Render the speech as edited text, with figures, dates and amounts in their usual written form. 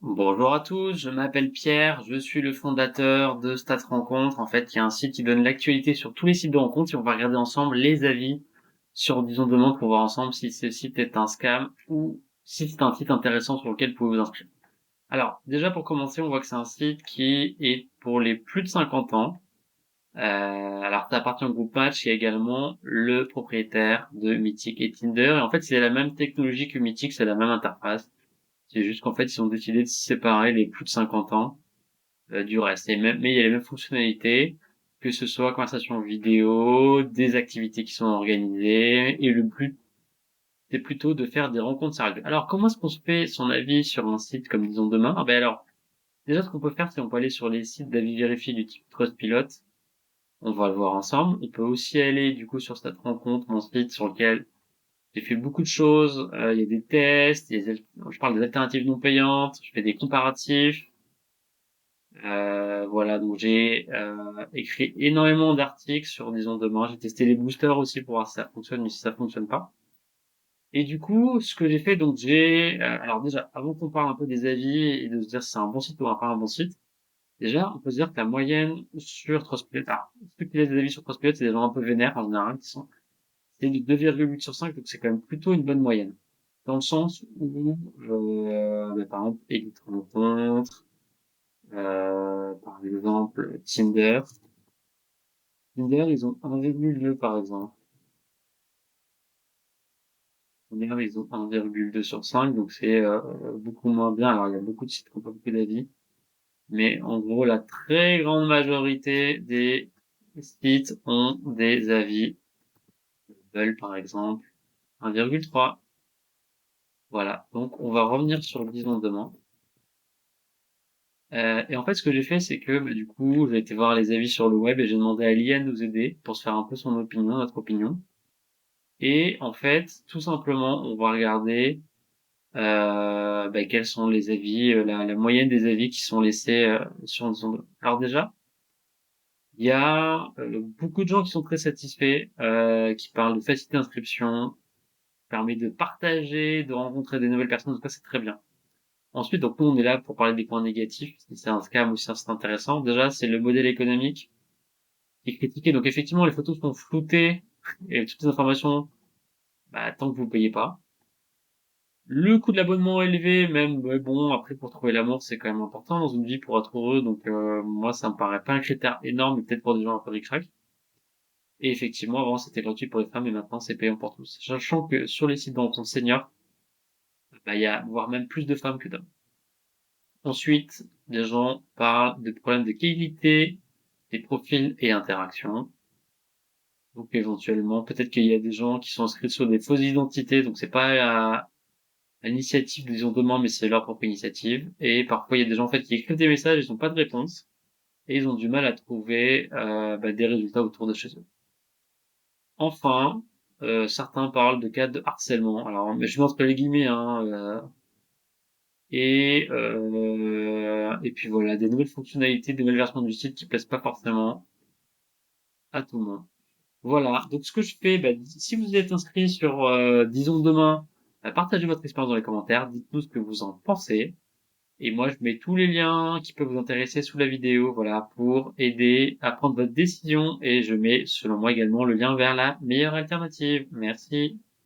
Bonjour à tous, je m'appelle Pierre, je suis le fondateur de Stats Rencontre, en fait, qui est un site qui donne l'actualité sur tous les sites de rencontres et on va regarder ensemble les avis sur Disons Demande pour voir ensemble si ce site est un scam ou si c'est un site intéressant sur lequel vous pouvez vous inscrire. Alors, déjà pour commencer, on voit que c'est un site qui est pour les plus de 50 ans. Alors, ça appartient au groupe Match, qui est également le propriétaire de Mythic et Tinder. Et en fait, c'est la même technologie que Mythic, c'est la même interface. C'est juste qu'en fait, ils ont décidé de séparer les plus de 50 ans du reste. Mais il y a les mêmes fonctionnalités, que ce soit conversation vidéo, des activités qui sont organisées, et le but, c'est plutôt de faire des rencontres sérieuses. Alors, comment est-ce qu'on se fait son avis sur un site comme Disons Demain? Ben alors, déjà, ce qu'on peut faire, c'est on peut aller sur les sites d'avis vérifiés du type Trustpilot. On va le voir ensemble. On peut aussi aller, du coup, sur cette rencontre, mon site sur lequel j'ai fait beaucoup de choses. Il y a des tests, je parle des alternatives non payantes, je fais des comparatifs. Voilà, donc j'ai écrit énormément d'articles sur Disons Demain. J'ai testé les boosters aussi pour voir si ça fonctionne, mais si ça fonctionne pas. Et du coup, ce que j'ai fait, donc alors déjà, avant qu'on parle un peu des avis et de se dire si c'est un bon site ou pas un bon site, déjà, on peut se dire que la moyenne sur Trustpilot, alors, ceux qui laissent des avis sur Trustpilot, c'est des gens un peu vénères en général, c'est du 2,8 sur 5, donc c'est quand même plutôt une bonne moyenne. Dans le sens où, par exemple, Elite Rencontre, par exemple, Tinder. Tinder, ils ont 1,2 par exemple. Tinder, ils ont 1,2 sur 5, donc c'est beaucoup moins bien. Alors, il y a beaucoup de sites qui n'ont pas beaucoup d'avis. Mais en gros, la très grande majorité des sites ont des avis. Google, par exemple, 1,3. Voilà. Donc, on va revenir sur le Disons Demain. Et en fait, ce que j'ai fait, c'est que, du coup, j'ai été voir les avis sur le web et j'ai demandé à l'IA de nous aider pour se faire un peu son opinion, notre opinion. Et en fait, tout simplement, on va regarder quels sont les avis, la moyenne des avis qui sont laissés sur une zone. Alors déjà, il y a beaucoup de gens qui sont très satisfaits, qui parlent de facilité d'inscription, permet de partager, de rencontrer des nouvelles personnes, donc ça c'est très bien. Ensuite, donc nous on est là pour parler des points négatifs, si c'est un scam ou si c'est intéressant. Déjà, c'est le modèle économique qui est critiqué. Donc effectivement, les photos sont floutées et toutes les informations, tant que vous payez pas. Le coût de l'abonnement est élevé, même, mais bon, après, pour trouver l'amour, c'est quand même important dans une vie pour être heureux, donc moi, ça me paraît pas un critère énorme, mais peut-être pour des gens un peu ric-rac. Et effectivement, avant, c'était gratuit pour les femmes, et maintenant, c'est payant pour tous. Sachant que sur les sites de rencontres seniors, il y a, voire même plus de femmes que d'hommes. Ensuite, les gens parlent de problèmes de qualité, des profils et interactions. Donc, éventuellement, peut-être qu'il y a des gens qui sont inscrits sur des fausses identités, donc c'est pas à l'initiative des gens demain, mais c'est leur propre initiative. Et parfois, il y a des gens en fait qui écrivent des messages, ils n'ont pas de réponse et ils ont du mal à trouver des résultats autour de chez eux. Enfin, certains parlent de cas de harcèlement. Alors, mais je mets entre les guillemets, hein, et puis voilà, des nouvelles fonctionnalités, des nouvelles versions du site qui plaisent pas forcément à tout le monde. Voilà. Donc, ce que je fais, si vous êtes inscrit sur, disons demain, partagez votre expérience dans les commentaires, dites-nous ce que vous en pensez. Et moi, je mets tous les liens qui peuvent vous intéresser sous la vidéo, voilà, pour aider à prendre votre décision. Et je mets, selon moi également, le lien vers la meilleure alternative. Merci.